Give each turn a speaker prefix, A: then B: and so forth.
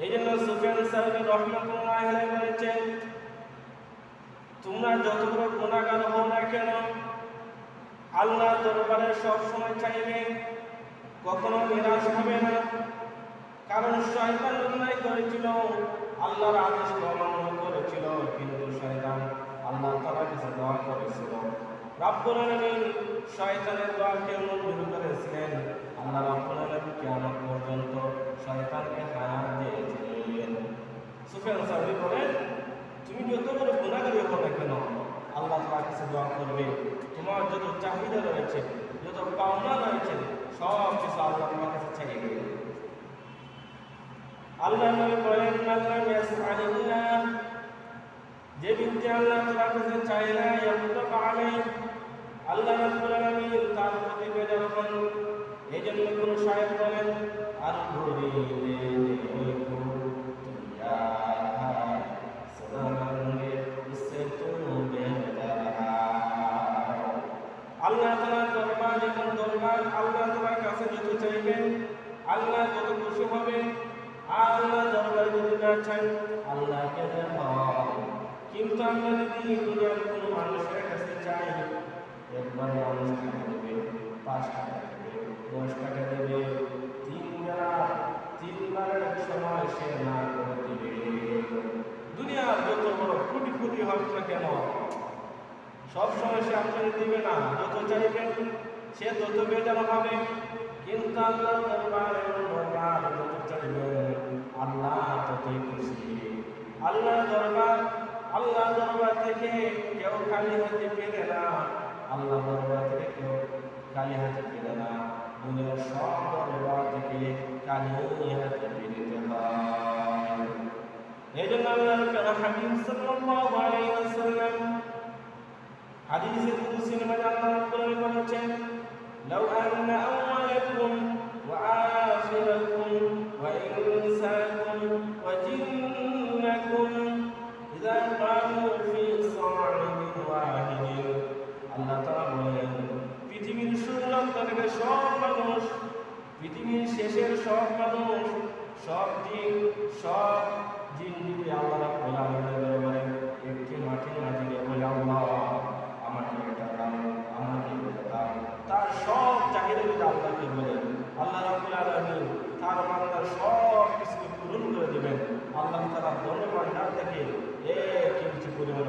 A: এই জন্য সুফিয়ান সাউরি রাহমাতুল্লাহ আলাইহি বলেছেন, তোমরা যত বড় গুনাহগার হও না কেন আল্লাহর দরবারে সব সময় চাইবে, কখনো নিরাশ হবে না। কারণ শয়তান অন্যায় করেছিল, আল্লাহর আদেশ অমান্য করেছিল, কিন্তু শয়তান আল্লাহ তাআলার কাছে দোয়া করেছিল। রব্বুল আলামিন শয়তানের দোয়াকে মঞ্জুর করেছিলেন। আল্লাহ রব্বুল আলামিন কিয়ামত পর্যন্ত শয়তানকে হায়াত দিয়েছিলেন। সুফিয়ান সাউরি বলেন, তুমি যত বড় গুনাহগার হও না কেন আল্লাহ তাআলার কাছে দোয়া করবে, তোমার যত চাহিদা রয়েছে, যত পাওনা রয়েছে, সব কিছু আল্লাহ তোমার কাছে চাইবে। আল্লাহ নবী বলেন, মাল্লাম ইয়াসআলিল্লাহ, যে ব্যক্তি আল্লাহ তাআলার কাছে চায় না, ইয়ামতাকা আলাইহি, আল্লাহ রাব্বুল আলামিন তার প্রতি বেজার হন। এইজন্য কোন শায়েখ বলেন, আর ঘুরি দেখো দুনিয়া সালামে ইসে তুম বেজারা। আল্লাহ তাআলার দরবার যখন দরবার, আল্লাহ তাআলার কাছে যত চাইবেন আল্লাহ তত খুশি হবেন। আল্লাহ দরবারে যদি না চান আল্লাহকে দেখাও। কিন্তু আমরা যদি দুনিয়ার কোনো মানুষের কাছে চাই, একবার মানুষ টাকা দেবে, 5 টাকা দেবে, 10 টাকা দেবে, 3বারের সময় সে না করে দিবে। দুনিয়ার যত বড় কোটি কোটি হোক না কেন সব সময় সে আপনাকে দিবে না। যত চাইবেন সে তত বেজার হবে। কিন্তু আল্লাহ দরবারে যত চাইবেন আল্লাহ ততই খুশি। আল্লাহ দরবার থেকে কেউ খালি হাতে ফেরে না। আল্লাহ দরবার থেকে কেউ খালি হাতে ফেরে না। দুনিয়ার সব দরবার থেকে খালি হাতে ফিরতে হয়। এই জন্য আল্লাহর হাবিব সাল্লাল্লাহু আলাইহি ওয়াসাল্লাম হাদিসে কুদসির মধ্যে আল্লাহ রাব্বুল বলেছেন, লাউ আন্না আওয়ালাকুম ওয়া আখিরাকুম ওয়া ইনসাকুম ওয়া জিন্নাকুম ইযা কামু ফি সা'idin ওয়াহিদিন। আল্লাহ তাআলা বলেন, পৃথিবীর শুরুর থেকে সব মানুষ, পৃথিবীর শেষের সব মানুষ, সব জিন যদি আল্লাহ রাব্বুল আলামিনের দরবারে একটি মাটির মাঝে গিয়ে বলে, আল্লাহ আমাকে এটা দাও, আমাকে এটা দাও, তার সব চাহিদা যদি আল্লাহকে বলে, আল্লাহ রাব্বুল আলামিন তার বান্দার সব কিছু পূরণ করে দেবেন। আল্লাহ তাআলা ধন্যবাদ না থেকে এক ইঞ্চি পরিমাণ